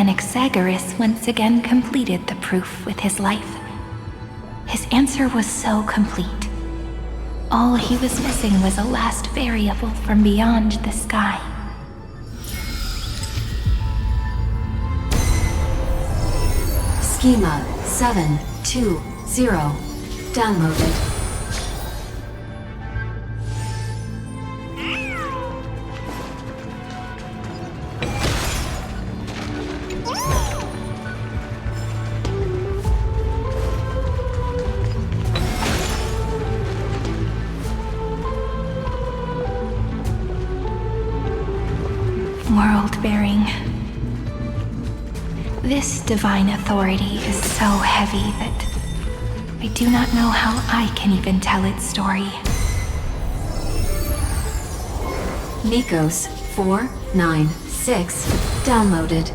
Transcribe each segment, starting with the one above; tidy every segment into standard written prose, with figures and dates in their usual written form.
when Exagoras once again completed the proof with his life. His answer was so complete. All he was missing was a last variable from beyond the sky. Schema 720 downloaded. World-bearing. This divine authority is so heavy that I do not know how I can even tell its story. Nikos 496 downloaded.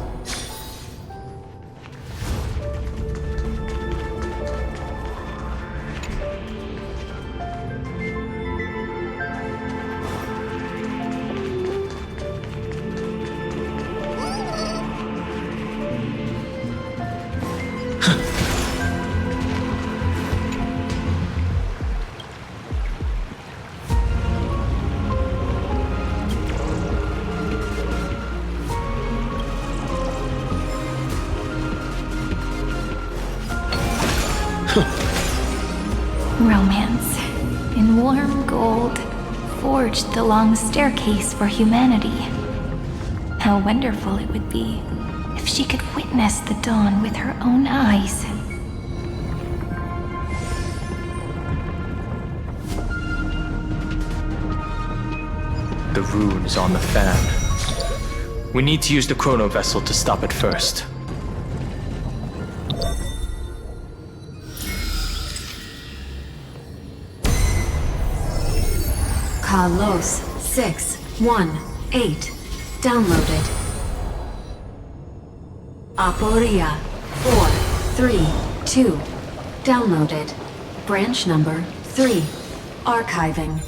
Romance, in warm gold, forged the long staircase for humanity. How wonderful it would be if she could witness the dawn with her own eyes. The rune is on the fan. We need to use the chrono vessel to stop it first. Carlos 618 downloaded. Aporia 432 downloaded. Branch number 3 archiving.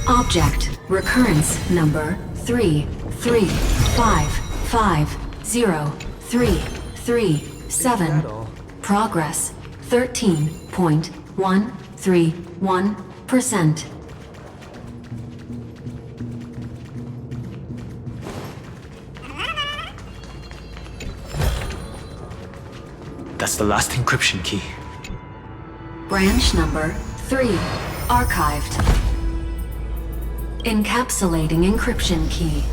Object recurrence number 335503337. Progress 13.131%. That's the last encryption key. Branch number 3 archived. Encapsulating encryption key.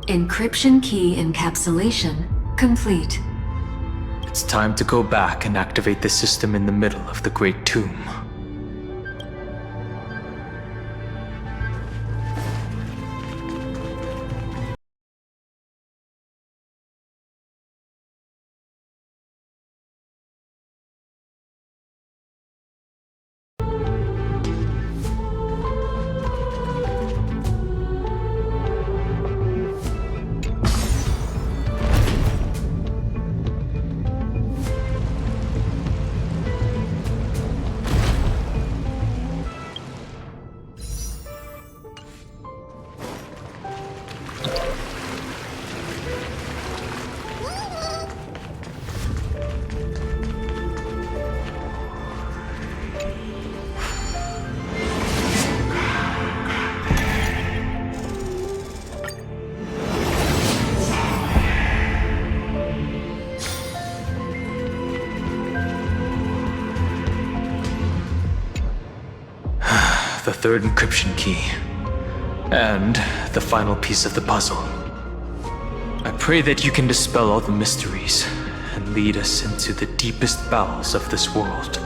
Encryption key encapsulation complete. It's time to go back and activate the system in the middle of the Great Tomb. The third encryption key, and the final piece of the puzzle. I pray that you can dispel all the mysteries and lead us into the deepest bowels of this world.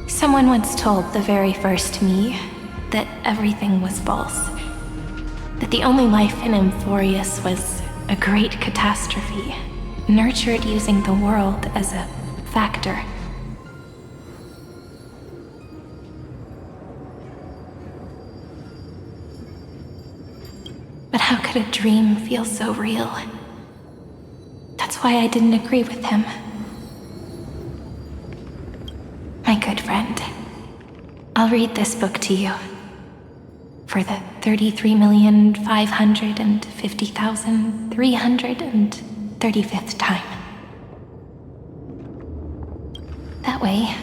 Someone once told the very first me that everything was false. That the only life in Amphorius was a great catastrophe, nurtured using the world as a factor. But how could a dream feel so real? That That's why I didn't agree with him. My good friend, I'll read this book to you. For the 33,550,335th time. That way,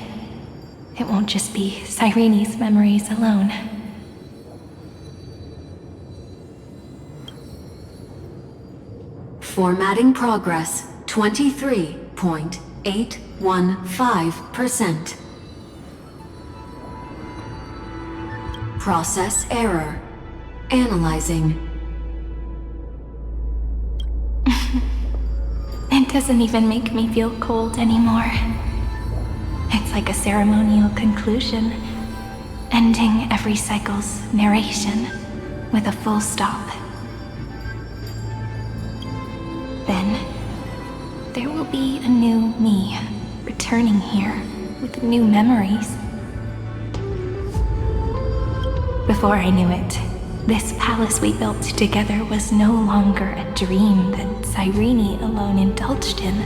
it won't just be Cyrene's memories alone. Formatting progress 23.815%. Process error. Analyzing. It doesn't even make me feel cold anymore. It's like a ceremonial conclusion, ending every cycle's narration with a full stop. Then, there will be a new me returning here with new memories. Before I knew it, this palace we built together was no longer a dream that Cyrene alone indulged in.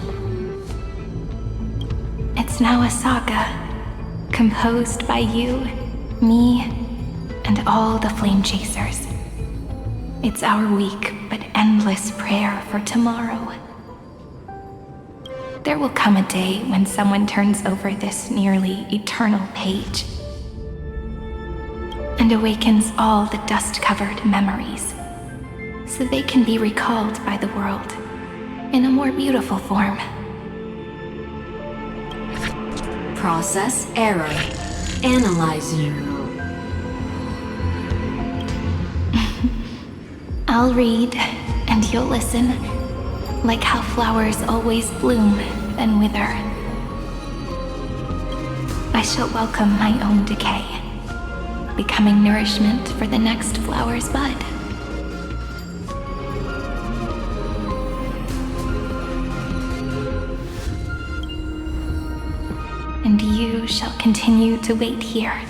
It's now a saga, composed by you, me, and all the flame chasers. It's our weak but endless prayer for tomorrow. There will come a day when someone turns over this nearly eternal page and awakens all the dust-covered memories, so they can be recalled by the world in a more beautiful form. Process error. Analyzing. I'll read, and you'll listen, like how flowers always bloom and wither. I shall welcome my own decay, becoming nourishment for the next flower's bud. And you shall continue to wait here,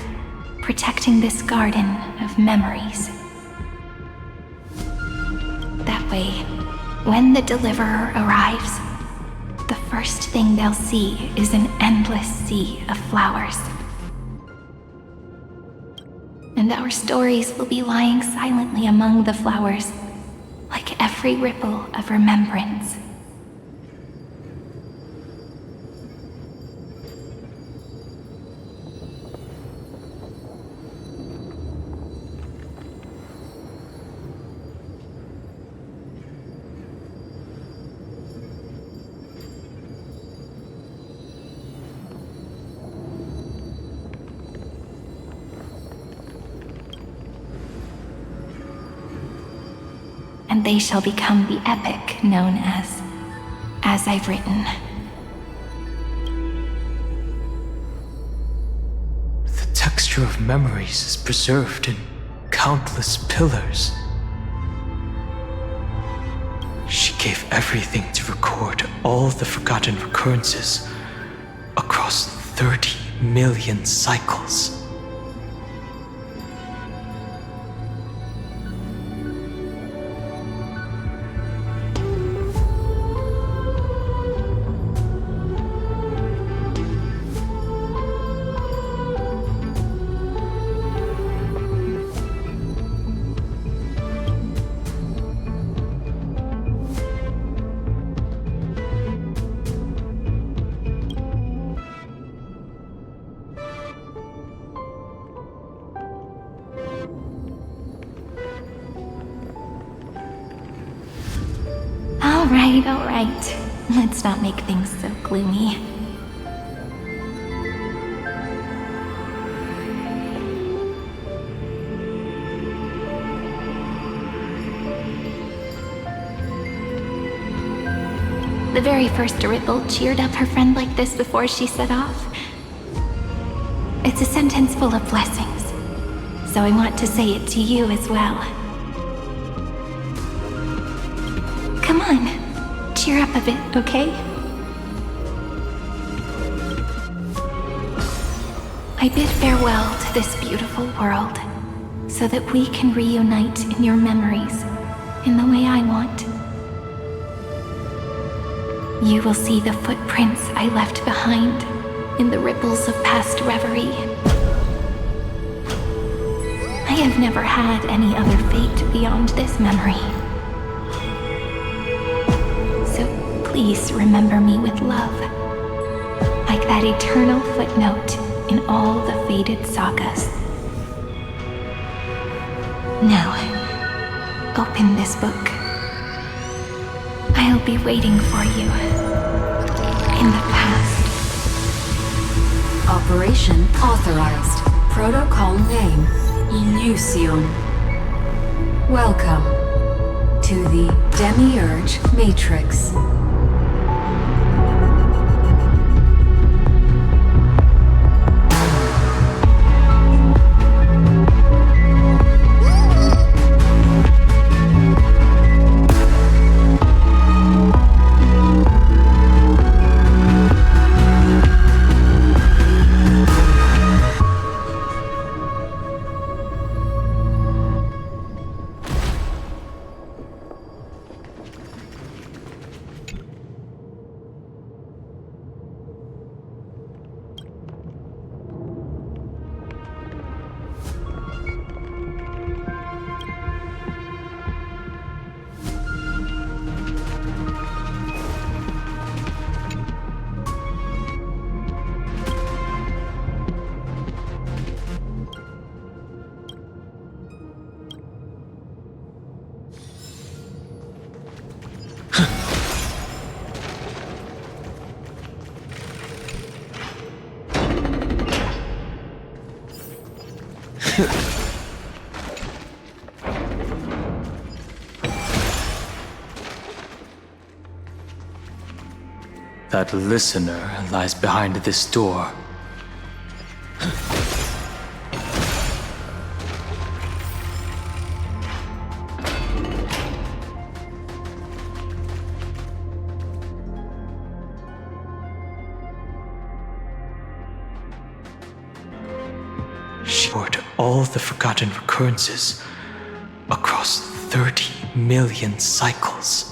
protecting this garden of memories. That way, when the deliverer arrives, the first thing they'll see is an endless sea of flowers. And our stories will be lying silently among the flowers, like every ripple of remembrance. And they shall become the epic known as I've Written. The texture of memories is preserved in countless pillars. She gave everything to record all the forgotten recurrences across 30 million cycles. All right. Let's not make things so gloomy. The very first Ripple cheered up her friend like this before she set off. It's a sentence full of blessings, so I want to say it to you as well. Come on. Cheer up a bit, okay? I bid farewell to this beautiful world, so that we can reunite in your memories, in the way I want. You will see the footprints I left behind in the ripples of past reverie. I have never had any other fate beyond this memory. So please remember me with love, like that eternal footnote in all the faded sagas. Now, open this book. I'll be waiting for you in the past. Operation authorized. Protocol name, Illusion. Welcome to the Demiurge Matrix. That listener lies behind this door. She poured all the forgotten recurrences across 30 million cycles.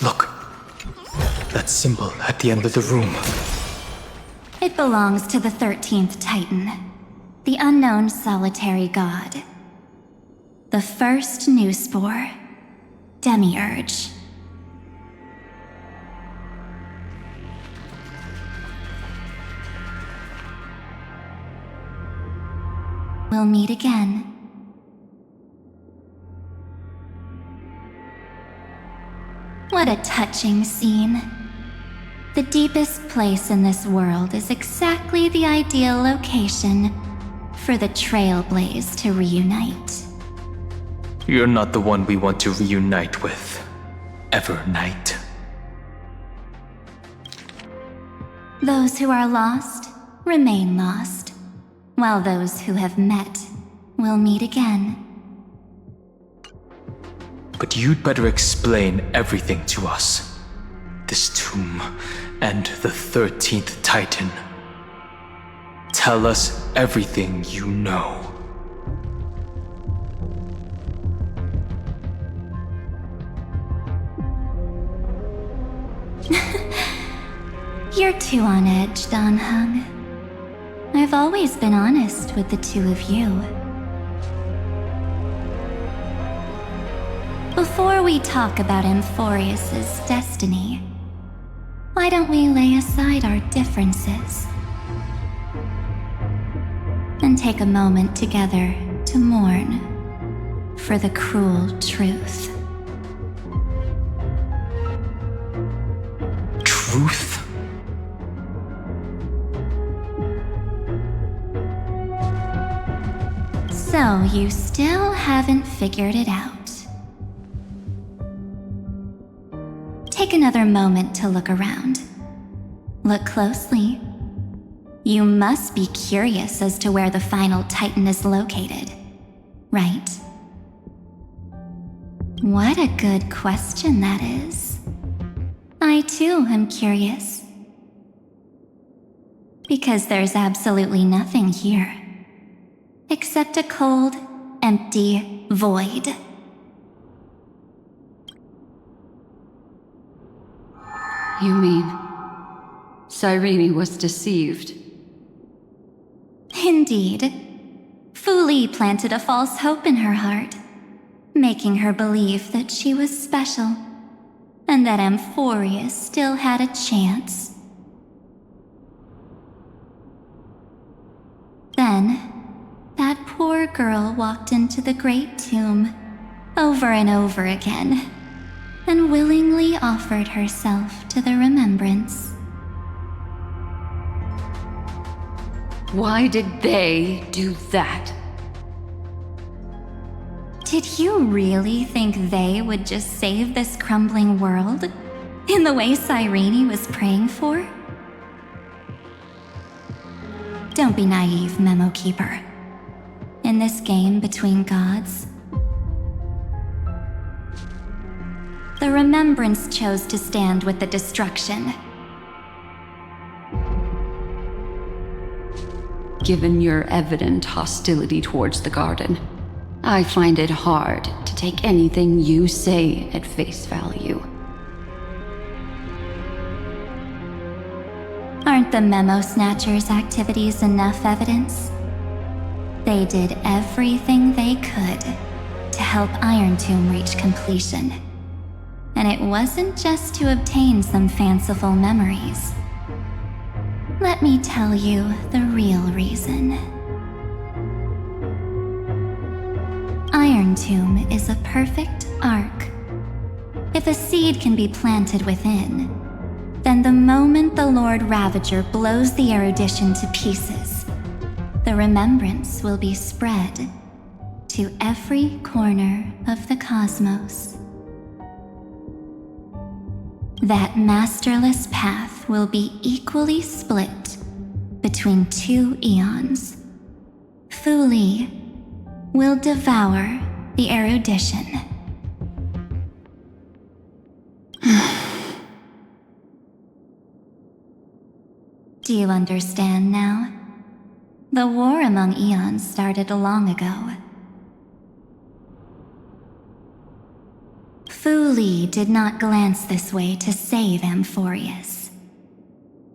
Look, that symbol at the end of the room. It belongs to the 13th Titan, the unknown solitary god. The first new spore, Demiurge. We'll meet again. What a touching scene. The deepest place in this world is exactly the ideal location for the Trailblaze to reunite. You're not the one we want to reunite with. Ever, Knight. Those who are lost remain lost, while those who have met will meet again. But you'd better explain everything to us. This tomb and the 13th Titan. Tell us everything you know. You're too on edge, Dan Hung. I've always been honest with the two of you. Before we talk about Amphorius's destiny, why don't we lay aside our differences and take a moment together to mourn for the cruel truth? Truth? So you still haven't figured it out. take another moment to look around. Look closely. You must be curious as to where the final Titan is located, right? What a good question that is. I too am curious. Because there's absolutely nothing here, except a cold, empty void. You mean Cyrene was deceived? Indeed. Fu Li planted a false hope in her heart, making her believe that she was special, and that Amphorius still had a chance. Then, that poor girl walked into the Great Tomb over and over again, and willingly offered herself to the remembrance. Why did they do that? Did you really think they would just save this crumbling world in the way Cyrene was praying for? Don't be naive, Memo Keeper. In this game between gods, the Remembrance chose to stand with the destruction. Given your evident hostility towards the garden, I find it hard to take anything you say at face value. Aren't the Memo Snatchers' activities enough evidence? They did everything they could to help Iron Tomb reach completion. And it wasn't just to obtain some fanciful memories. Let me tell you the real reason. Iron Tomb is a perfect arc. If a seed can be planted within, then the moment the Lord Ravager blows the erudition to pieces, the remembrance will be spread to every corner of the cosmos. That masterless path will be equally split between two eons. Fu Li will devour the erudition. Do you understand now? The war among eons started long ago. Fu Li did not glance this way to save Amphorius.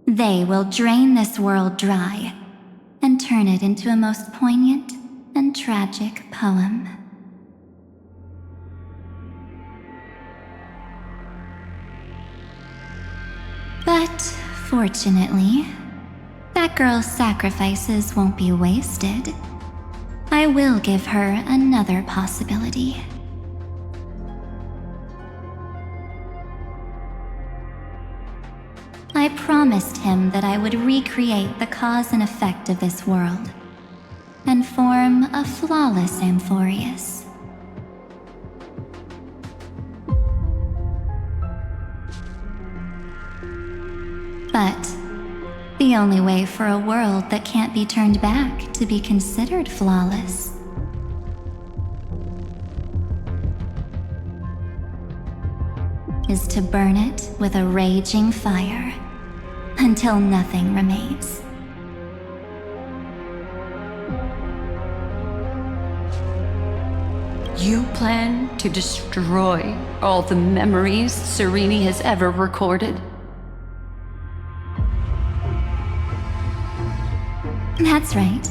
They will drain this world dry and turn it into a most poignant and tragic poem. But fortunately, that girl's sacrifices won't be wasted. I will give her another possibility. I promised him that I would recreate the cause and effect of this world and form a flawless Amphorius. But the only way for a world that can't be turned back to be considered flawless is to burn it with a raging fire until nothing remains. You plan to destroy all the memories Cyrene has ever recorded? That's right.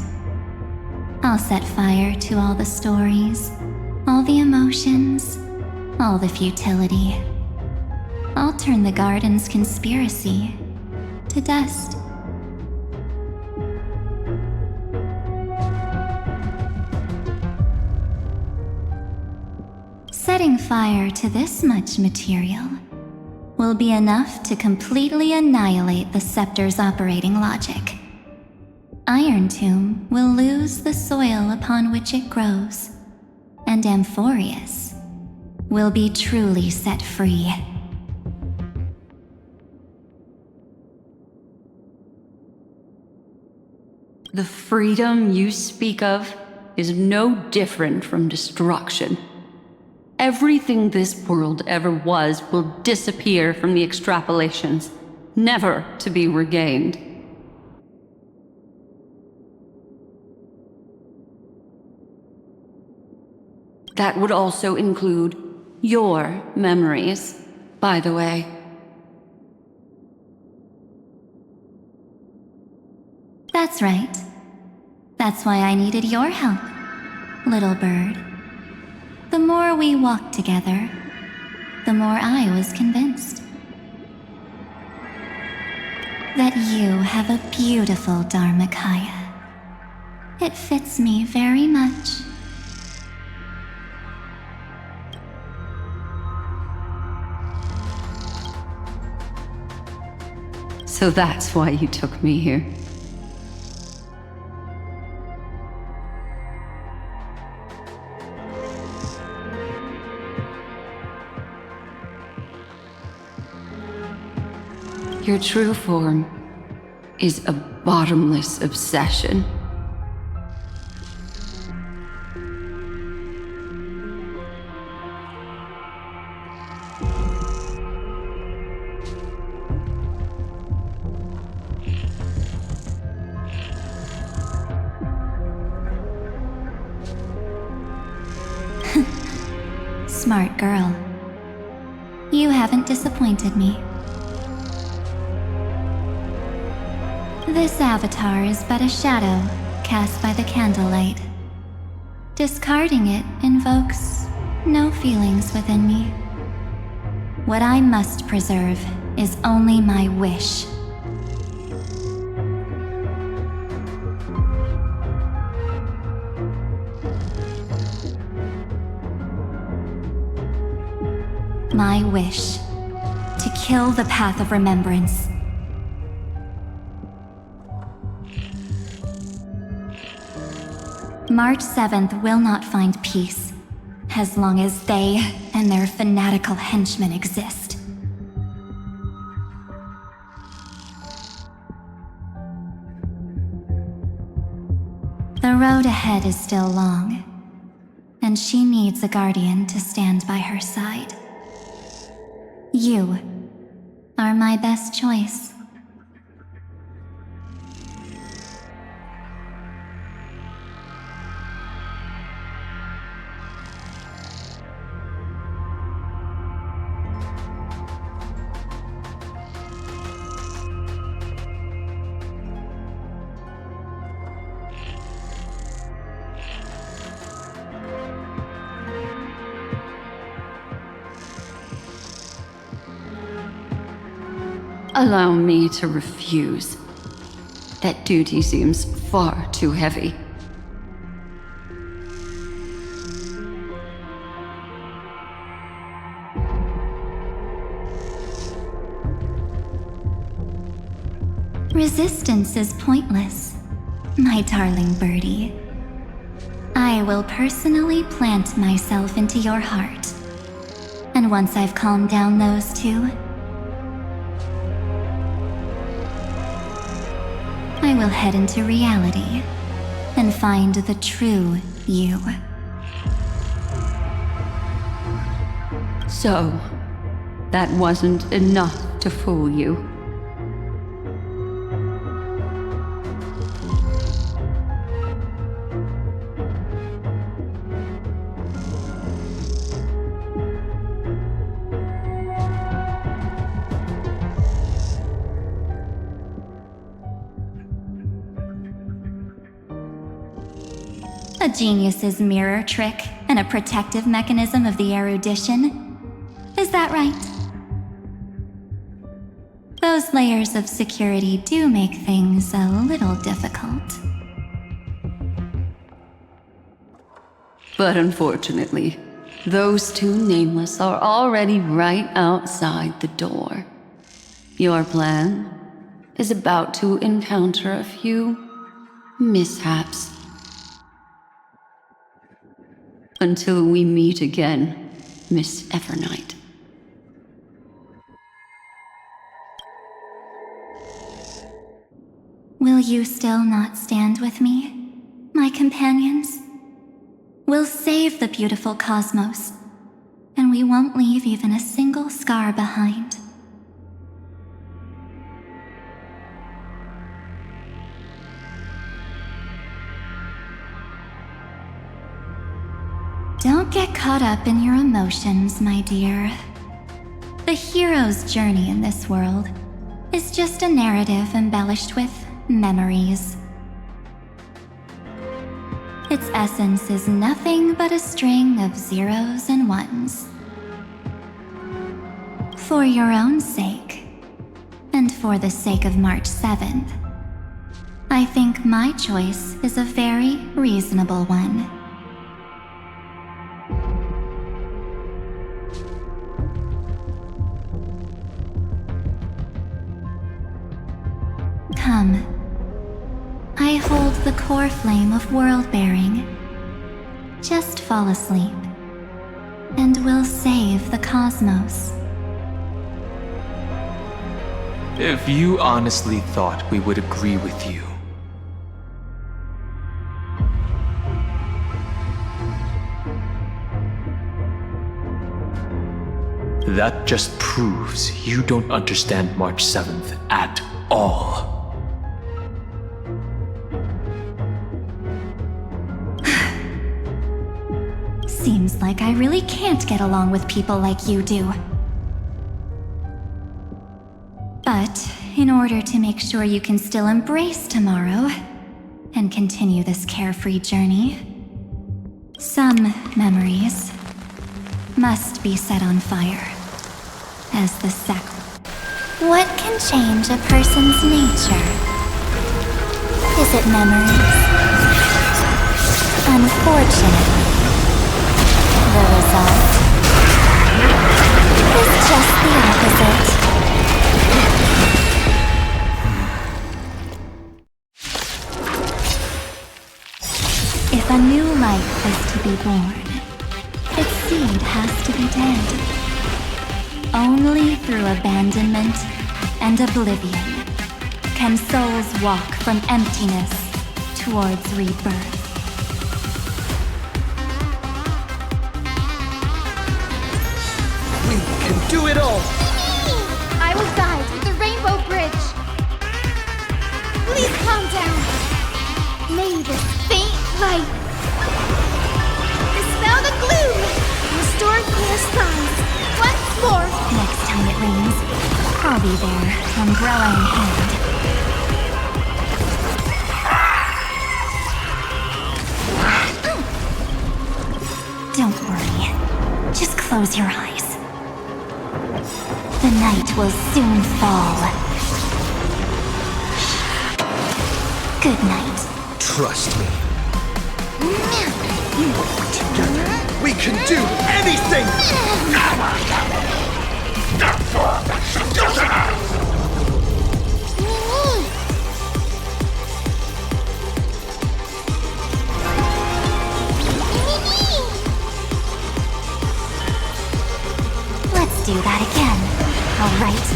I'll set fire to all the stories, all the emotions, all the futility. I'll turn the garden's conspiracy to dust. Setting fire to this much material will be enough to completely annihilate the scepter's operating logic. Iron Tomb will lose the soil upon which it grows, and Amphorius will be truly set free. The freedom you speak of is no different from destruction. Everything this world ever was will disappear from the extrapolations, never to be regained. That would also include your memories, by the way. That's right. That's why I needed your help, little bird. The more we walked together, the more I was convinced that you have a beautiful Dharmakaya. It fits me very much. So that's why you took me here. Your true form is a bottomless obsession. Smart girl. You haven't disappointed me. This avatar is but a shadow cast by the candlelight. Discarding it invokes no feelings within me. What I must preserve is only my wish. My wish to kill the path of remembrance. March 7th will not find peace as long as they and their fanatical henchmen exist. The road ahead is still long, and she needs a guardian to stand by her side. You are my best choice. Allow me to refuse. That duty seems far too heavy. Resistance is pointless, my darling birdie. I will personally plant myself into your heart. And once I've calmed down those two, I will head into reality and find the true you. So, that wasn't enough to fool you. A genius's mirror trick and a protective mechanism of the erudition. Is that right? Those layers of security do make things a little difficult. But unfortunately, those two nameless are already right outside the door. Your plan is about to encounter a few mishaps. Until we meet again, Miss Evernight. Will you still not stand with me, my companions? We'll save the beautiful cosmos, and we won't leave even a single scar behind. Don't get caught up in your emotions, my dear. The hero's journey in this world is just a narrative embellished with memories. Its essence is nothing but a string of zeros and ones. For your own sake, and for the sake of March 7th, I think my choice is a very reasonable one. Come. I hold the core flame of world-bearing. Just fall asleep, and we'll save the cosmos. If you honestly thought we would agree with you, that just proves you don't understand March 7th at all. Seems like I really can't get along with people like you do. But in order to make sure you can still embrace tomorrow and continue this carefree journey, some memories must be set on fire as the What can change a person's nature? Is it memories? Unfortunately, the result is just the opposite. If a new life is to be born, its seed has to be dead. Only through abandonment and oblivion can souls walk from emptiness towards rebirth. We can do it all! I will guide with the Rainbow Bridge. Please calm down. May this faint light dispel the gloom, restore clear skies. Once more. Next time it rains, I'll be there, umbrella in hand. Don't worry. Just close your eyes. The night will soon fall. Good night. Trust me. Together, we can do anything! Let's do that again. All right.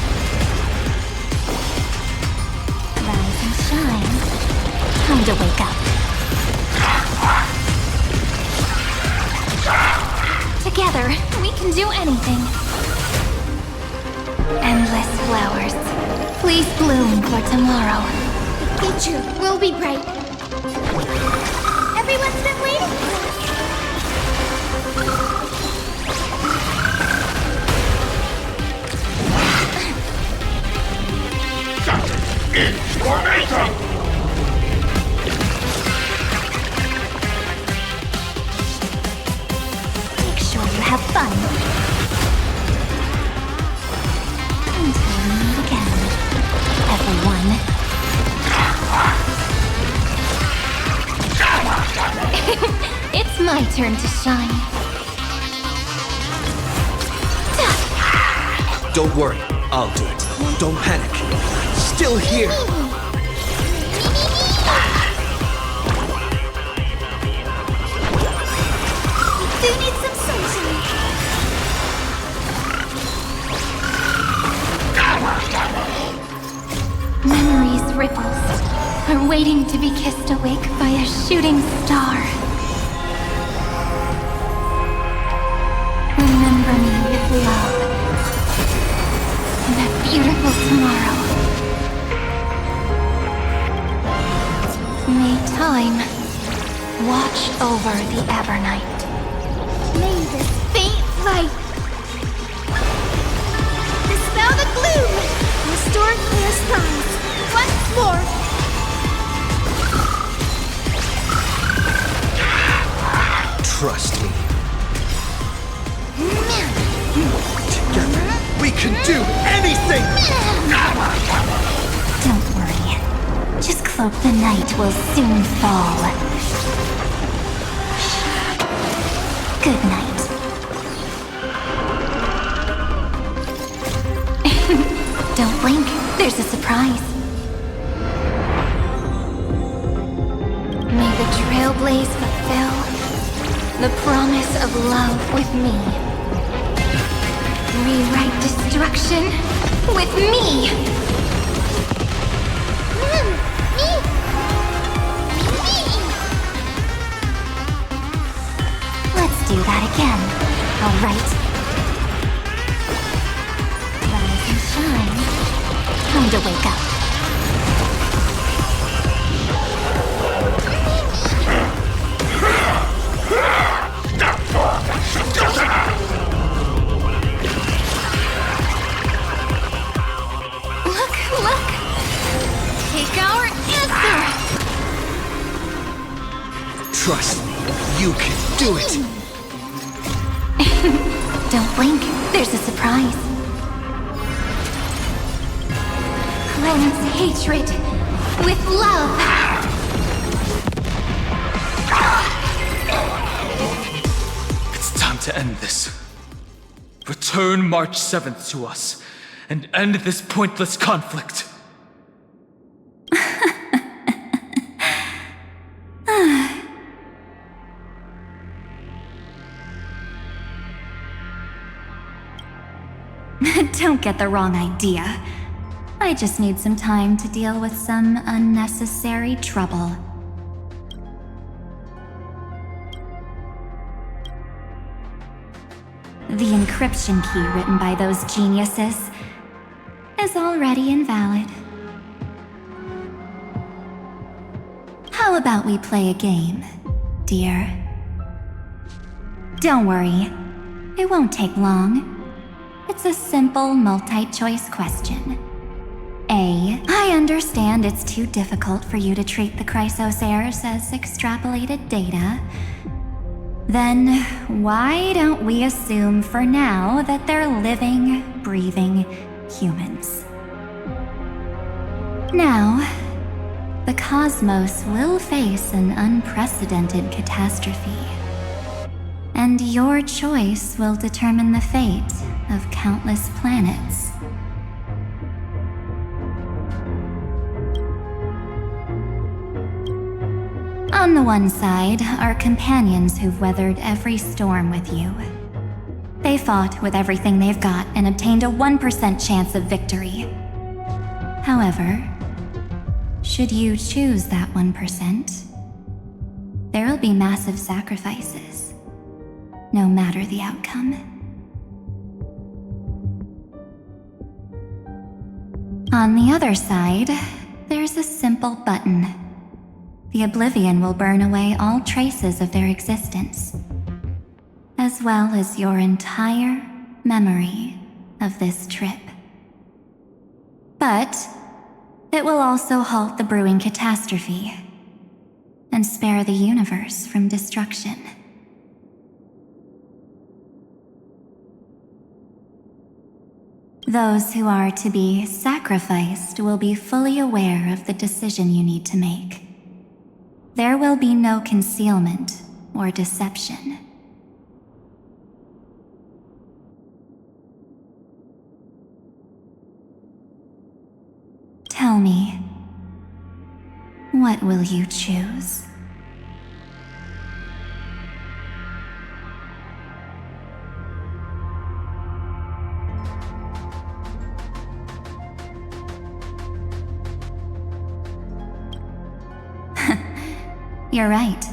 Rise and shine. Time to wake up. Together, we can do anything. Endless flowers. Please bloom for tomorrow. The future will be bright. Everyone's been waiting for us. Make sure you have fun. Until we meet again, everyone. It's my turn to shine. Don't worry, I'll do it. Don't panic. Still here! Do need some sunshine. Memories ripples. waiting to be kissed awake by a shooting star. Remember me with love. That beautiful tomorrow. May time watch over the Evernight. May this faint light dispel the gloom. Restore clear skies. Once more. Trust me. Together, we can do anything! Don't worry. Just cloak the night will soon fall. Good night. Don't blink. There's a surprise. May the trailblaze fulfill the promise of love with me. Rewrite destruction with me! Let's do that again. Alright. Rise and shine. Time to wake up. Look! Take our answer! Trust me, you can do it! Don't blink, there's a surprise. Cleanse hatred with love! It's time to end this. Return March 7th to us, and end this pointless conflict. Don't get the wrong idea. I just need some time to deal with some unnecessary trouble. The encryption key written by those geniuses is already invalid. How about we play a game, dear? Don't worry, it won't take long. It's a simple multi-choice question. A. I understand it's too difficult for you to treat the Chrysos heirs as extrapolated data. Then, why don't we assume for now that they're living, breathing humans? Now, the cosmos will face an unprecedented catastrophe. And your choice will determine the fate of countless planets. On the one side are companions who've weathered every storm with you. They fought with everything they've got and obtained a 1% chance of victory. However, should you choose that 1%, there'll be massive sacrifices, no matter the outcome. On the other side, there's a simple button. The Oblivion will burn away all traces of their existence, as well as your entire memory of this trip. But it will also halt the brewing catastrophe and spare the universe from destruction. Those who are to be sacrificed will be fully aware of the decision you need to make. There will be no concealment or deception. Tell me, what will you choose? You're right.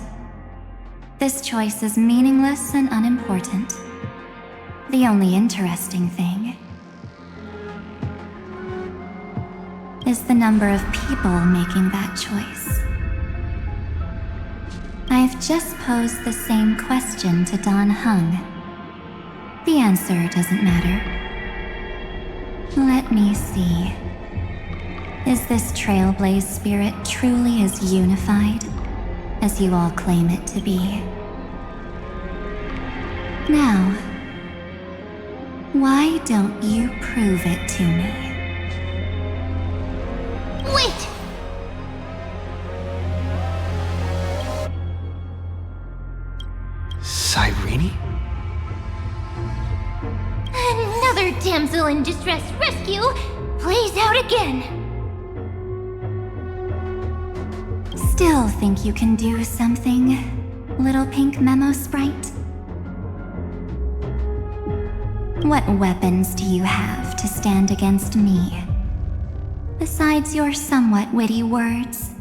This choice is meaningless and unimportant. The only interesting thing is the number of people making that choice. I've just posed the same question to Dan Heng. The answer doesn't matter. Let me see. Is this Trailblaze spirit truly as unified as you all claim it to be? Now, why don't you prove it to me? Wait! Cyrene? Another damsel in distress rescue plays out again. Still think you can do something, little pink memo sprite? What weapons do you have to stand against me? Besides your somewhat witty words?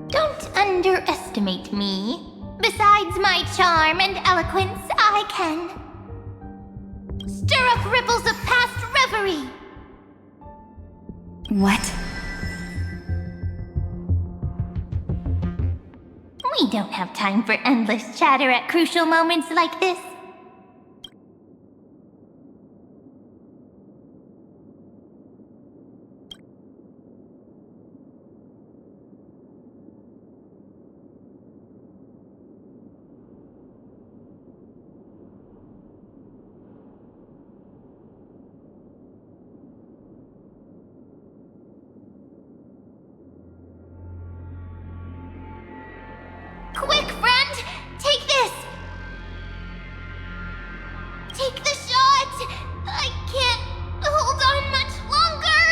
Don't underestimate me. Besides my charm and eloquence, I can stir up ripples of past reverie. What? We don't have time for endless chatter at crucial moments like this. Quick, friend! Take this! Take the shot! I can't hold on much longer!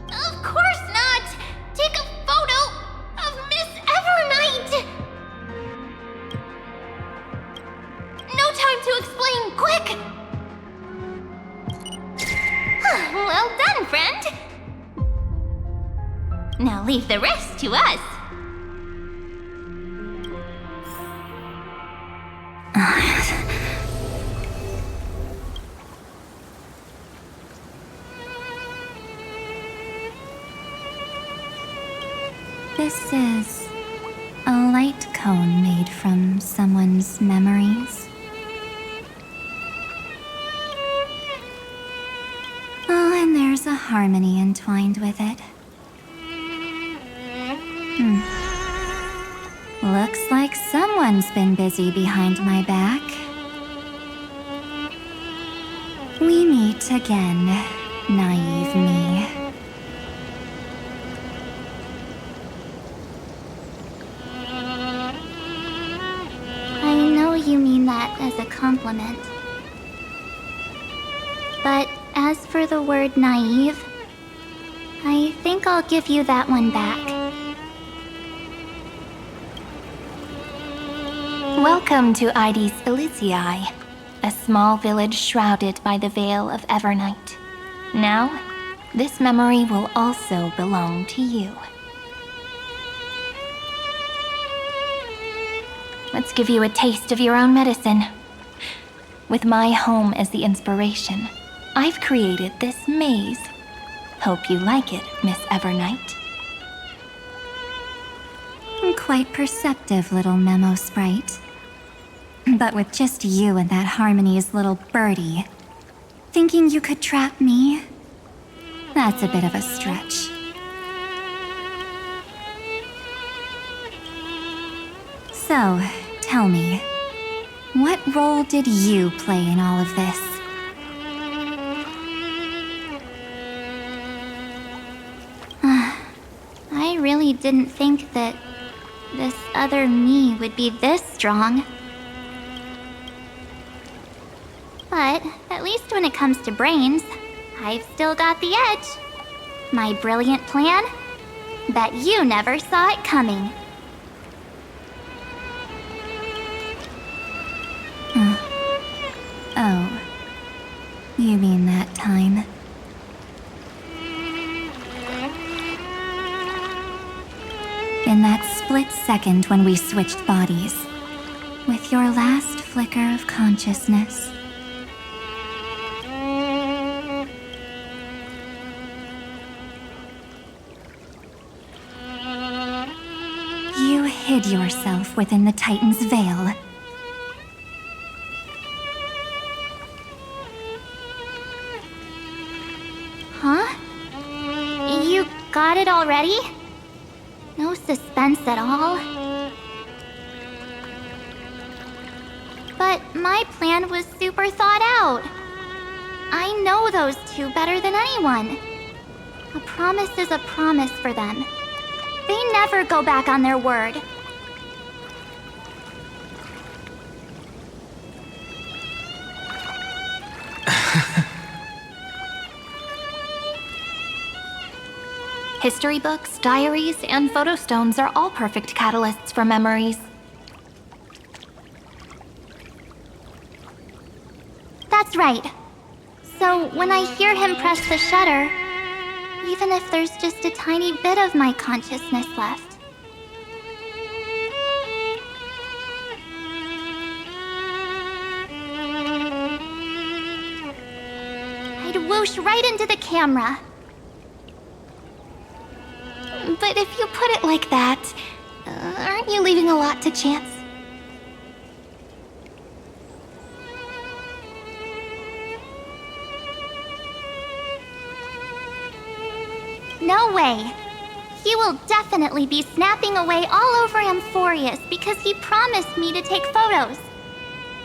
Of course not! Take a photo of Miss Evernight! No time to explain, quick! Well done, friend! Now leave the rest to us. This is a light cone made from someone's memories. Oh, and there's a harmony entwined with it. Looks like someone's been busy behind my back. We meet again, naive me. I know you mean that as a compliment. But as for the word naive, I think I'll give you that one back. Welcome to Ides Elysiae, a small village shrouded by the veil of Evernight. Now, this memory will also belong to you. Let's give you a taste of your own medicine. With my home as the inspiration, I've created this maze. Hope you like it, Miss Evernight. Quite perceptive little memo sprite. But with just you and that Harmony's little birdie, thinking you could trap me? That's a bit of a stretch. So, tell me, what role did you play in all of this? I really didn't think that this other me would be this strong. But at least when it comes to brains, I've still got the edge. My brilliant plan? Bet you never saw it coming. Oh, you mean that time? second when we switched bodies. With your last flicker of consciousness. You hid yourself within the Titan's veil. Huh? You got it already? No suspense at all? But my plan was super thought out. I know those two better than anyone. A promise is a promise for them. They never go back on their word. History books, diaries, and photo stones are all perfect catalysts for memories. That's right. So when I hear him press the shutter, even if there's just a tiny bit of my consciousness left, I'd whoosh right into the camera. But if you put it like that, aren't you leaving a lot to chance? No way. He will definitely be snapping away all over Amphorius because he promised me to take photos.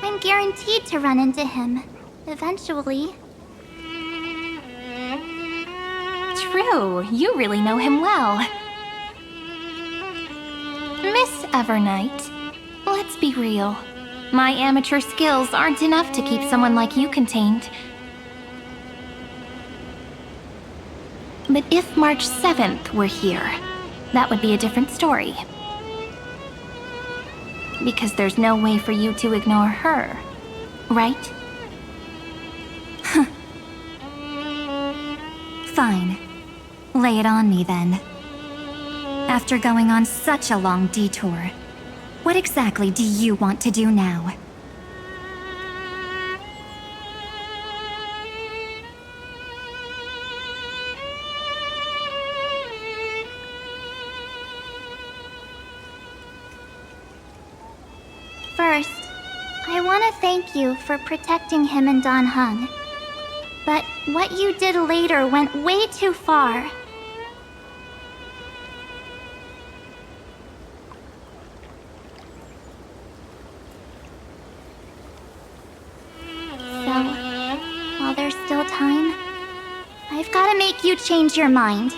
I'm guaranteed to run into him. Eventually. True, you really know him well. Miss Evernight, let's be real. My amateur skills aren't enough to keep someone like you contained. But if March 7th were here, that would be a different story. Because there's no way for you to ignore her, right? Fine. Lay it on me then. After going on such a long detour, what exactly do you want to do now? First, I want to thank you for protecting him and Dan Heng. But what you did later went way too far. So, while there's still time, I've got to make you change your mind.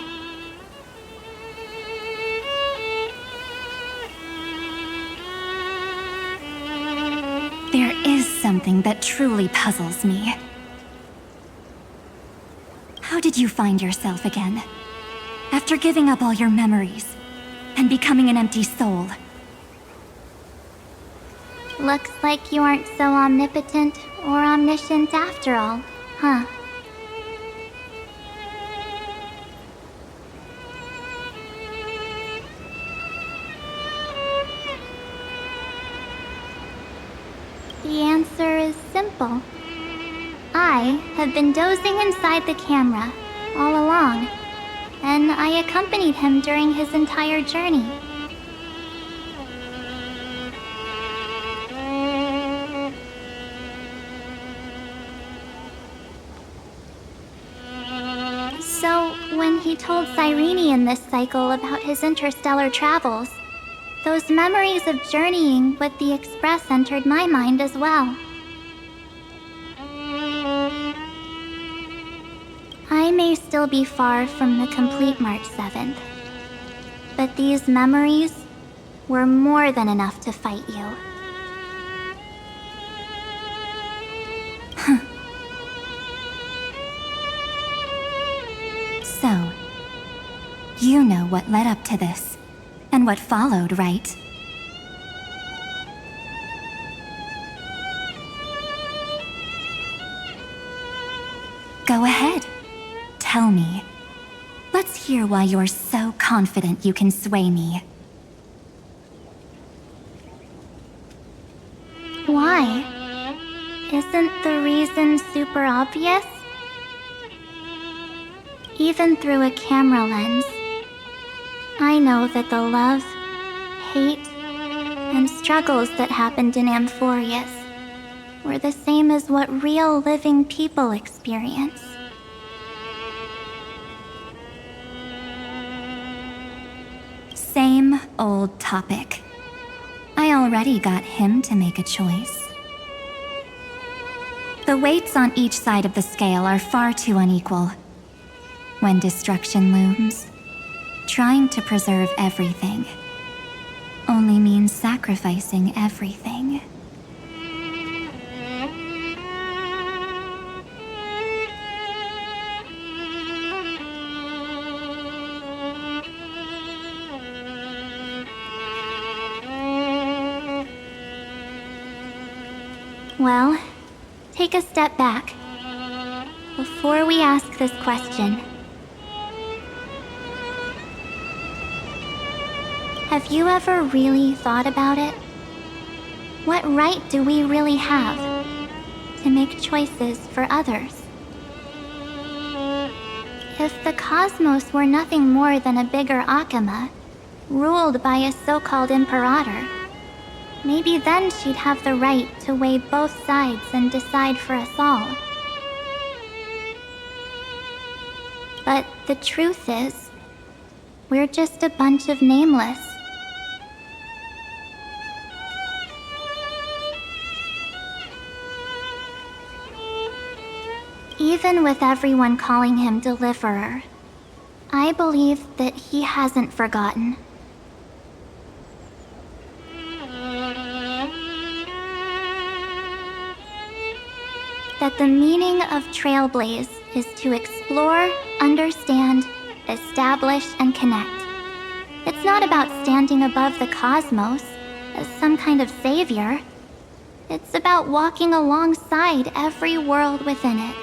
There is something that truly puzzles me. How did you find yourself again? After giving up all your memories and becoming an empty soul. Looks like you aren't so omnipotent or omniscient after all, huh? The answer is simple. I have been dozing inside the camera all along, and I accompanied him during his entire journey. So, when he told Cyrene in this cycle about his interstellar travels, those memories of journeying with the Express entered my mind as well. I may still be far from the complete March 7th, but these memories were more than enough to fight you. So, you know what led up to this, and what followed, right? Go ahead. Tell me. Let's hear why you're so confident you can sway me. Why? Isn't the reason super obvious? Even through a camera lens, I know that the love, hate, and struggles that happened in Amphorius were the same as what real living people experience. Same old topic. I already got him to make a choice. The weights on each side of the scale are far too unequal. When destruction looms, trying to preserve everything only means sacrificing everything. Well, take a step back. Before we ask this question, have you ever really thought about it? What right do we really have to make choices for others? If the cosmos were nothing more than a bigger Akama, ruled by a so-called imperator, maybe then she'd have the right to weigh both sides and decide for us all. But the truth is, we're just a bunch of nameless. Even with everyone calling him Deliverer, I believe that he hasn't forgotten. That the meaning of Trailblaze is to explore, understand, establish, and connect. It's not about standing above the cosmos as some kind of savior. It's about walking alongside every world within it.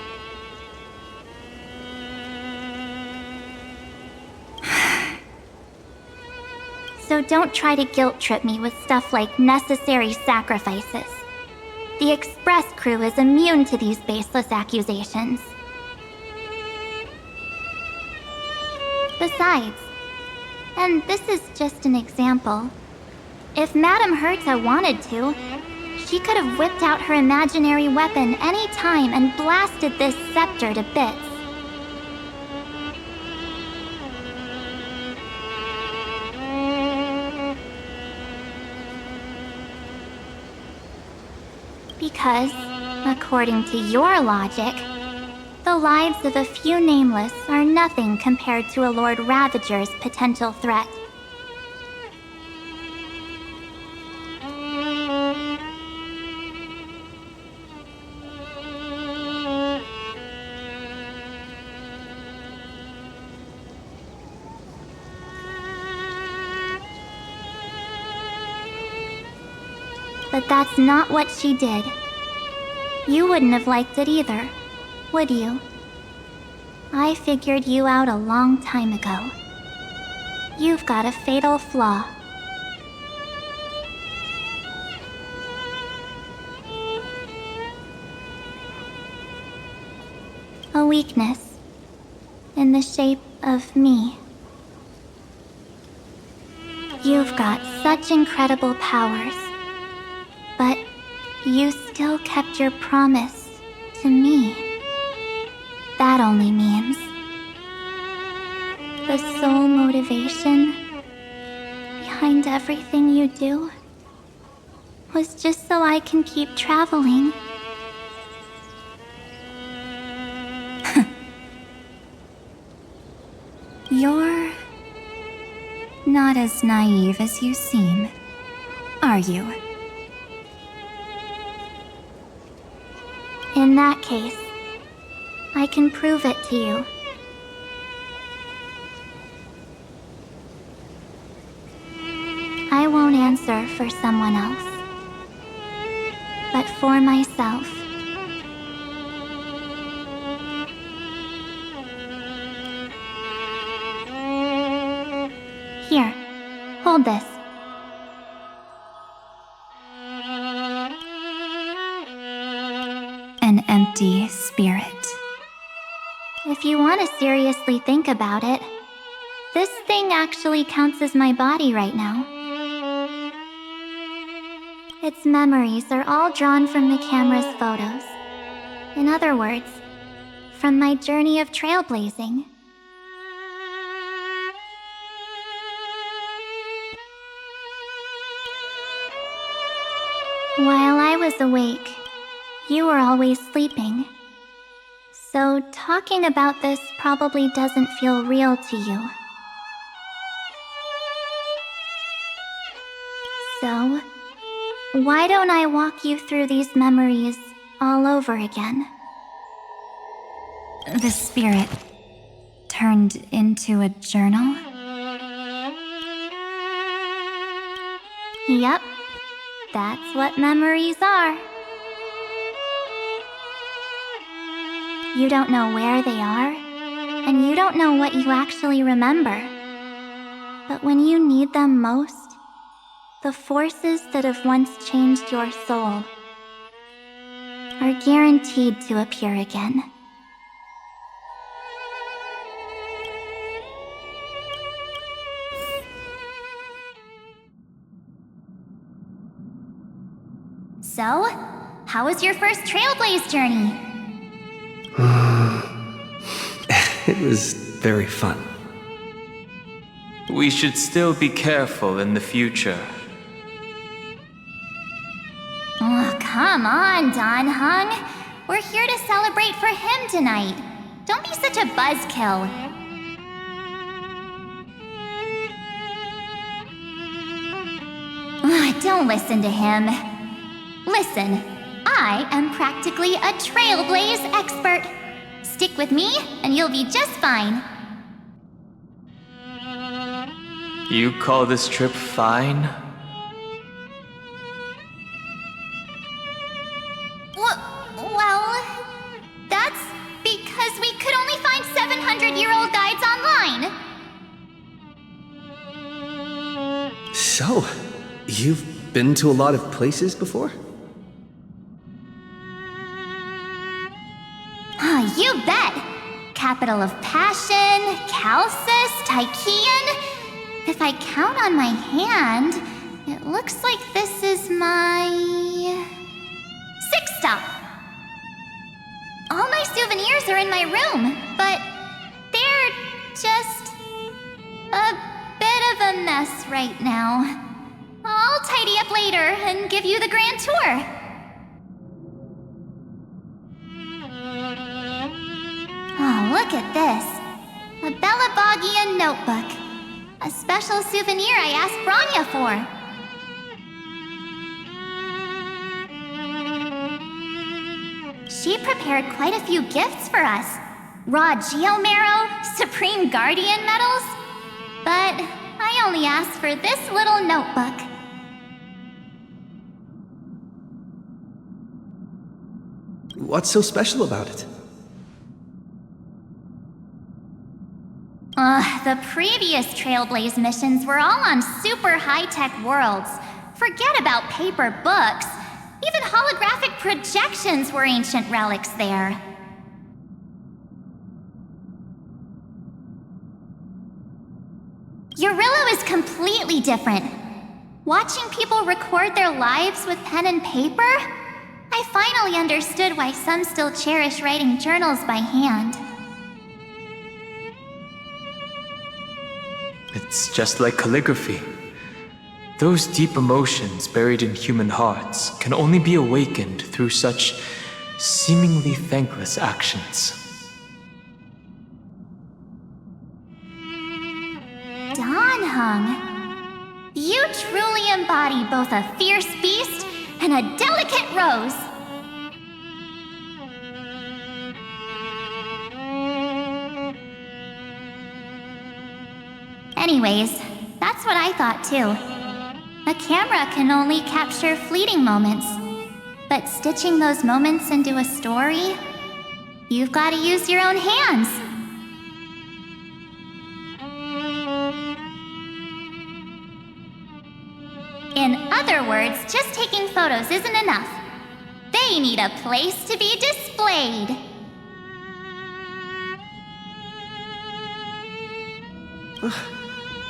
So don't try to guilt trip me with stuff like necessary sacrifices. The Express crew is immune to these baseless accusations. Besides, and this is just an example, if Madame Herta wanted to, she could have whipped out her imaginary weapon any time and blasted this scepter to bits. Because, according to your logic, the lives of a few nameless are nothing compared to a Lord Ravager's potential threat. But that's not what she did. You wouldn't have liked it either, would you? I figured you out a long time ago. You've got a fatal flaw. A weakness in the shape of me. You've got such incredible powers, but you still kept your promise to me. That only means the sole motivation behind everything you do was just so I can keep traveling. You're not as naive as you seem, are you? In that case, I can prove it to you. I won't answer for someone else, but for myself. Here, hold this. an empty spirit. If you want to seriously think about it, this thing actually counts as my body right now. Its memories are all drawn from the camera's photos. In other words, from my journey of trailblazing. While I was awake, you were always sleeping. So talking about this probably doesn't feel real to you. So, why don't I walk you through these memories all over again? The spirit turned into a journal? Yep, that's what memories are. You don't know where they are, and you don't know what you actually remember. But when you need them most, the forces that have once changed your soul are guaranteed to appear again. So, how was your first Trailblaze journey? It was very fun. We should still be careful in the future. Oh, come on, Don Hung. We're here to celebrate for him tonight. Don't be such a buzzkill. Don't listen to him. Listen, I am practically a Trailblaze expert. Stick with me, and you'll be just fine. You call this trip fine? Well, that's because we could only find 700-year-old guides online. So, you've been to a lot of places before? You bet! Capital of Passion, Calcis, Tychean. If I count on my hand, it looks like this is my 6th stop. All my souvenirs are in my room, but they're just a bit of a mess right now. I'll tidy up later and give you the grand tour. Oh, look at this. A Belabogian notebook. A special souvenir I asked Branya for. She prepared quite a few gifts for us. Raw Geomarrow, Supreme Guardian medals. But I only asked for this little notebook. What's so special about it? The previous Trailblaze missions were all on super high-tech worlds. Forget about paper books. Even holographic projections were ancient relics there. Eurillo is completely different. Watching people record their lives with pen and paper, I finally understood why some still cherish writing journals by hand. It's just like calligraphy. Those deep emotions buried in human hearts can only be awakened through such seemingly thankless actions. Don Hung, you truly embody both a fierce beast and a delicate rose. Anyways, that's what I thought too. A camera can only capture fleeting moments, but stitching those moments into a story, you've got to use your own hands. In other words, just taking photos isn't enough. They need a place to be displayed.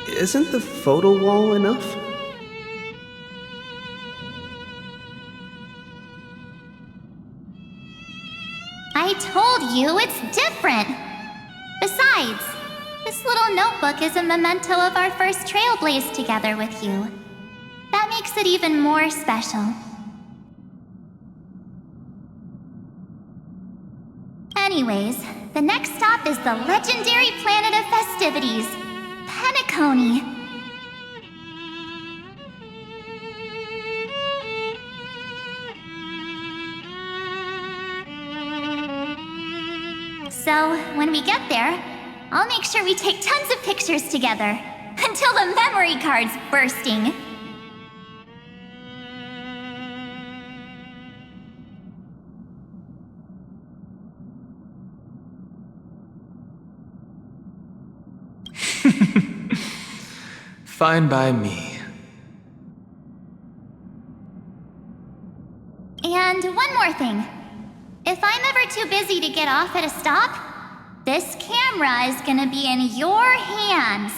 Isn't the photo wall enough? I told you it's different. Besides, this little notebook is a memento of our first trailblaze together with you. That makes it even more special. Anyways, the next stop is the legendary planet of festivities, Penacony. So, when we get there, I'll make sure we take tons of pictures together, until the memory card's bursting. Fine by me. And one more thing. If I'm ever too busy to get off at a stop, this camera is gonna be in your hands.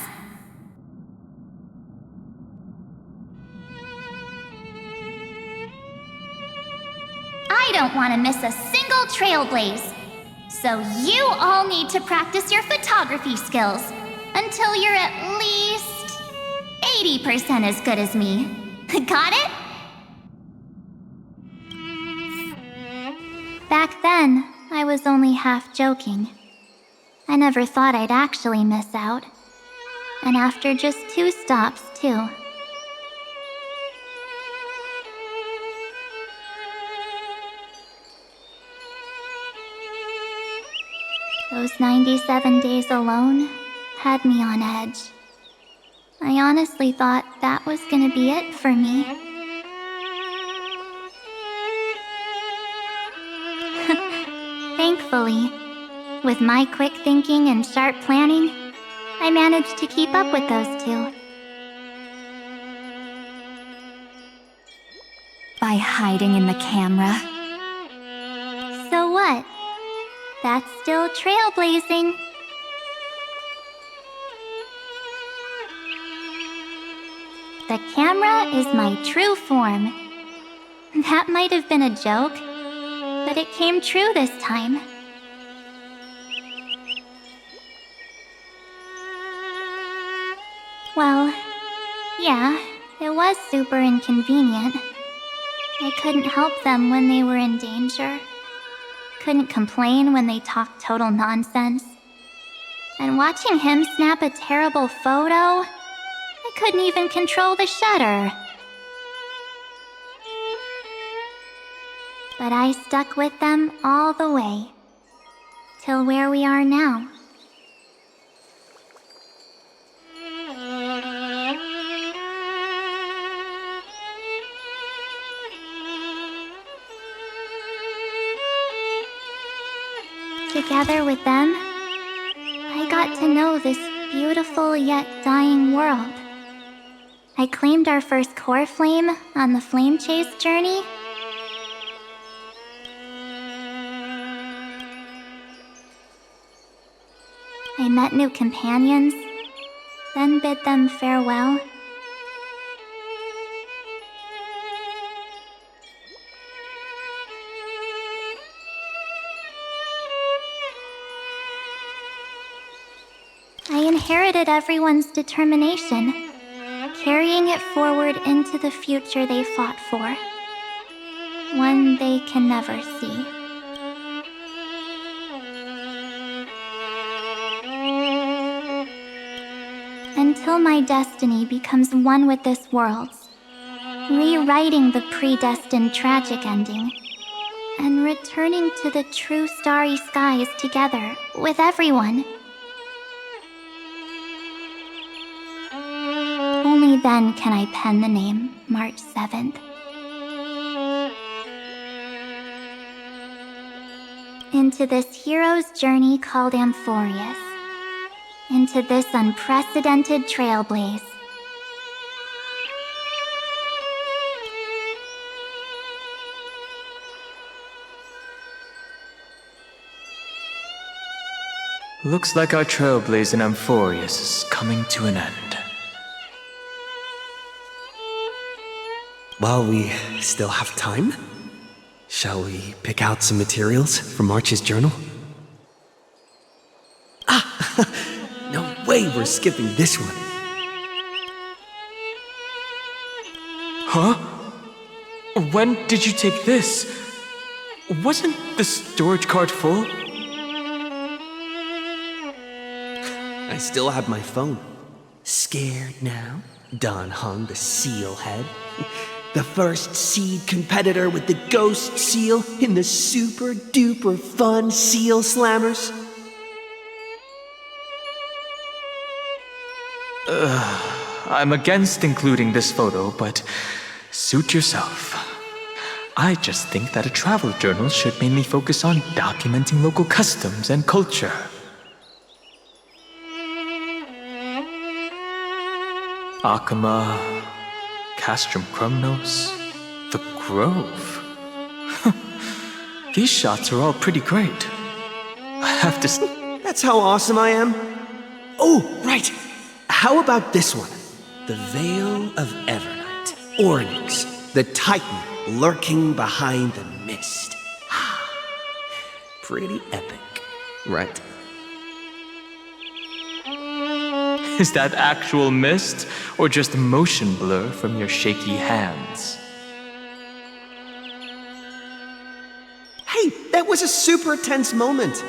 I don't want to miss a single trailblaze. So you all need to practice your photography skills until you're at least 80% as good as me. Got it? Back then, I was only half joking. I never thought I'd actually miss out. And after just 2 stops, too. Those 97 days alone had me on edge. I honestly thought that was gonna be it for me. Thankfully, with my quick thinking and sharp planning, I managed to keep up with those 2. By hiding in the camera. So what? That's still trailblazing. The camera is my true form. That might have been a joke, but it came true this time. Well, yeah, it was super inconvenient. I couldn't help them when they were in danger. Couldn't complain when they talked total nonsense. And watching him snap a terrible photo, I couldn't even control the shutter. But I stuck with them all the way, till where we are now. Together with them, I got to know this beautiful yet dying world. I claimed our first core flame on the flame chase journey. I met new companions, then bid them farewell. I inherited everyone's determination, carrying it forward into the future they fought for. One they can never see. Until my destiny becomes one with this world's, rewriting the predestined tragic ending, and returning to the true starry skies together with everyone. Only then can I pen the name March 7th. Into this hero's journey called Amphorius. Into this unprecedented trailblaze. Looks like our trailblaze in Amphorius is coming to an end. While we still have time, shall we pick out some materials from March's journal? No way we're skipping this one. Huh? When did you take this? Wasn't the storage card full? I still have my phone. Scared now? Don Hung, the seal head. The first seed competitor with the ghost seal in the super duper fun seal slammers. I'm against including this photo, but suit yourself. I just think that a travel journal should mainly focus on documenting local customs and culture. Akama, Castrum Krumnos, the Grove. These shots are all pretty great. I have to That's how awesome I am. Oh, right. How about this one? The Veil of Evernight. Ornyx, the Titan lurking behind the mist. Pretty epic, right? Is that actual mist, or just motion blur from your shaky hands? Hey, that was a super tense moment.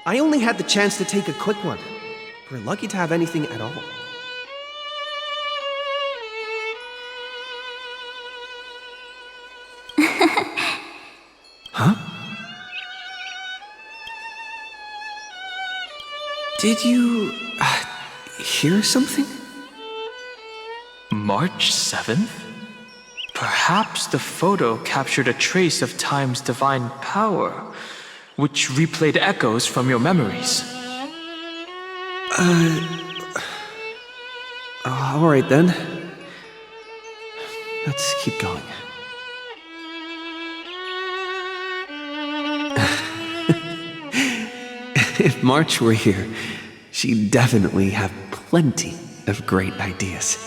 I only had the chance to take a quick one. We're lucky to have anything at all. Huh? Did you hear something? March 7th? Perhaps the photo captured a trace of time's divine power, which replayed echoes from your memories. Alright then. Let's keep going. If March were here, she'd definitely have plenty of great ideas.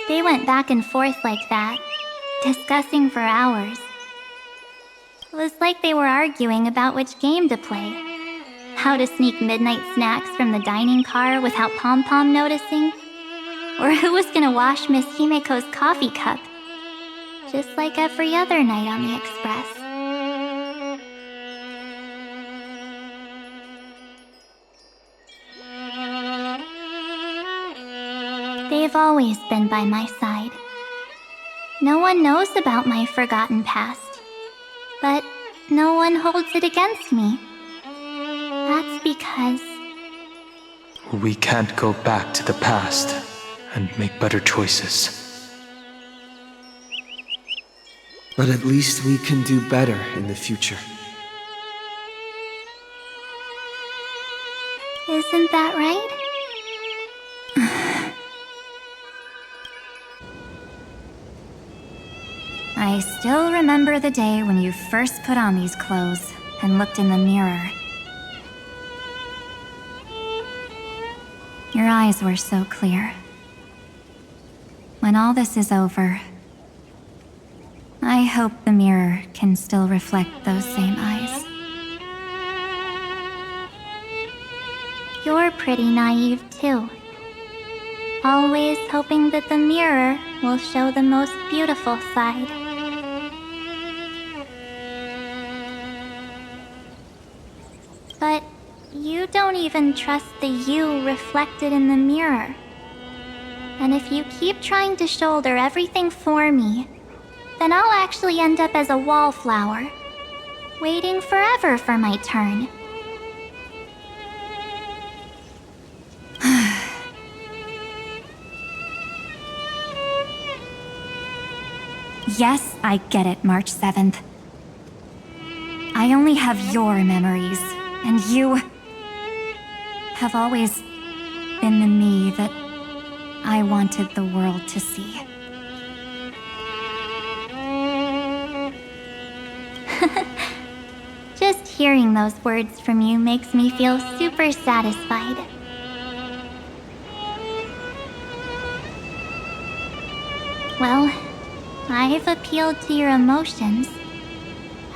They went back and forth like that, discussing for hours. It was like they were arguing about which game to play. How to sneak midnight snacks from the dining car without Pom-Pom noticing. Or who was gonna wash Miss Himeko's coffee cup. Just like every other night on the Express. They've always been by my side. No one knows about my forgotten past. But no one holds it against me. That's because... We can't go back to the past and make better choices. But at least we can do better in the future. Isn't that right? I still remember the day when you first put on these clothes and looked in the mirror. Your eyes were so clear. When all this is over, I hope the mirror can still reflect those same eyes. You're pretty naive too. Always hoping that the mirror will show the most beautiful side. But you don't even trust the you reflected in the mirror. And if you keep trying to shoulder everything for me, then I'll actually end up as a wallflower, waiting forever for my turn. Yes, I get it, March 7th. I only have your memories, And you have always been the me that I wanted the world to see. Just hearing those words from you makes me feel super satisfied. Well, I've appealed to your emotions.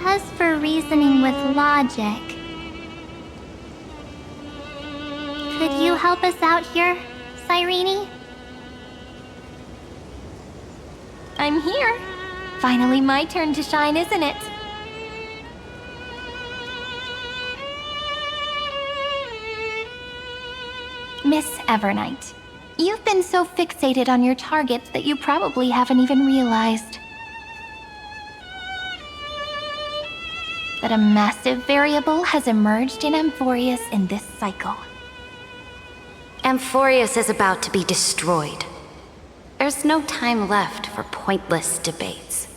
As for reasoning with logic, could you help us out here, Cyrene? I'm here. Finally my turn to shine, isn't it? Miss Evernight, you've been so fixated on your targets that you probably haven't even realized that a massive variable has emerged in Amphorius in this cycle. Amphorius is about to be destroyed. There's no time left for pointless debates.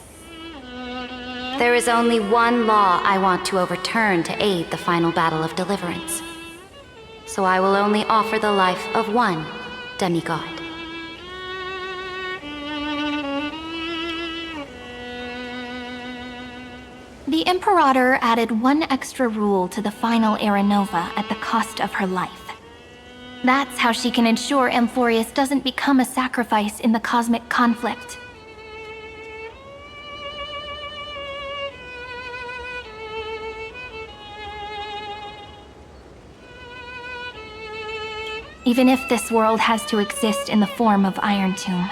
There is only one law I want to overturn to aid the final battle of deliverance. So I will only offer the life of one demigod. The Imperator added one extra rule to the final Era Nova at the cost of her life. That's how she can ensure Amphorius doesn't become a sacrifice in the cosmic conflict. Even if this world has to exist in the form of Iron Tomb,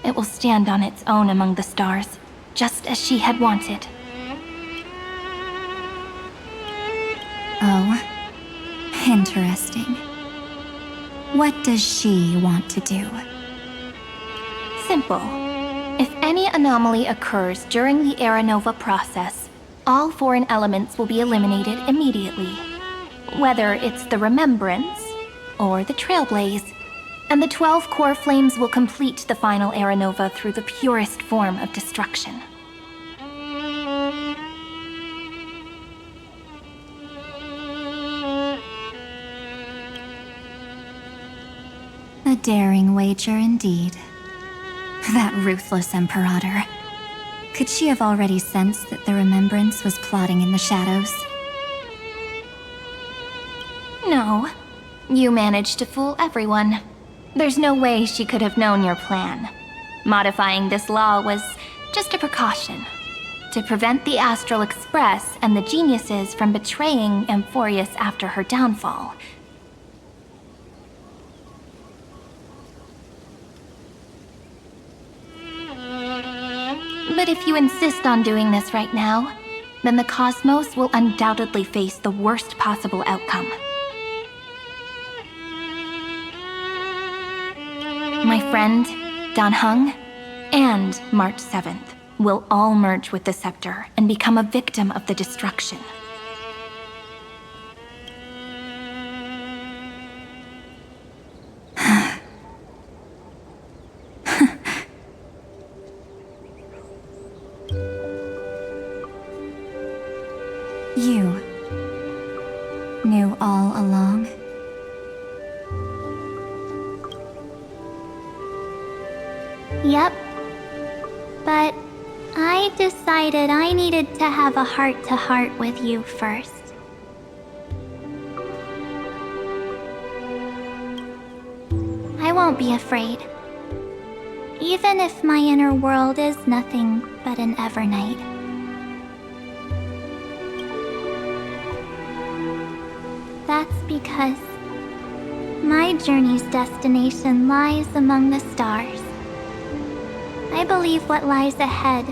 it will stand on its own among the stars, just as she had wanted. Oh, interesting. What does she want to do? Simple. If any anomaly occurs during the Era Nova process, all foreign elements will be eliminated immediately. Whether it's the Remembrance or the Trailblaze, and the 12 core flames will complete the final Era Nova through the purest form of destruction. A daring wager indeed. That ruthless Imperator. Could she have already sensed that the Remembrance was plotting in the shadows? No. You managed to fool everyone. There's no way she could have known your plan. Modifying this law was just a precaution, to prevent the Astral Express and the geniuses from betraying Amphorius after her downfall. But if you insist on doing this right now, then the cosmos will undoubtedly face the worst possible outcome. My friend, Dan Heng, and March 7th will all merge with the Scepter and become a victim of the destruction. You knew all along? Yep. But I decided I needed to have a heart-to-heart with you first. I won't be afraid. Even if my inner world is nothing but an Evernight. That's because my journey's destination lies among the stars. I believe what lies ahead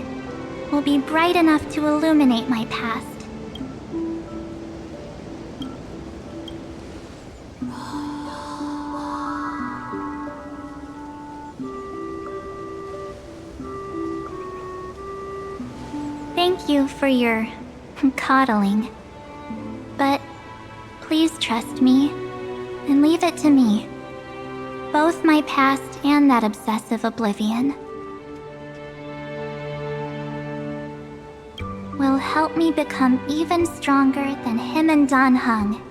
will be bright enough to illuminate my past. Thank you for your coddling. But please trust me and leave it to me. Both my past and that obsessive oblivion. will help me become even stronger than him and Dan Heng.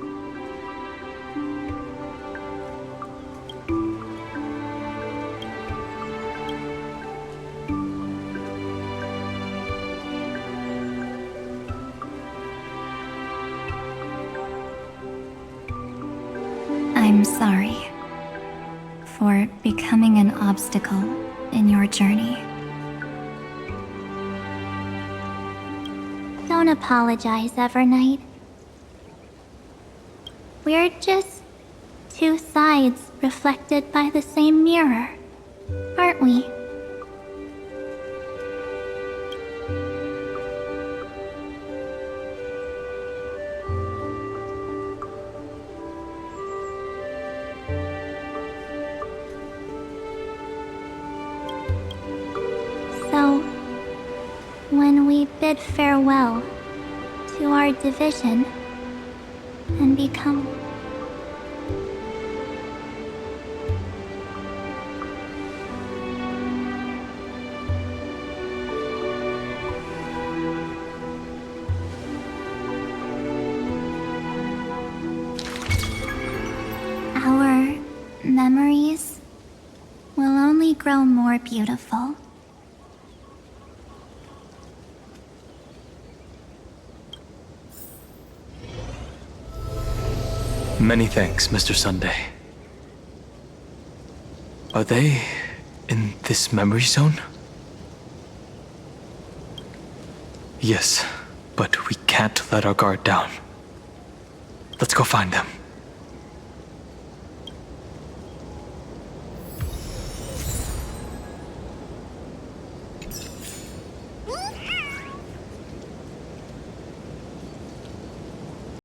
I'm sorry for becoming an obstacle in your journey. Don't apologize, Evernight. We're just two sides reflected by the same mirror, aren't we? So, when we bid farewell to our division and become our memories will only grow more beautiful. Many thanks, Mr. Sunday. Are they in this memory zone? Yes, but we can't let our guard down. Let's go find them.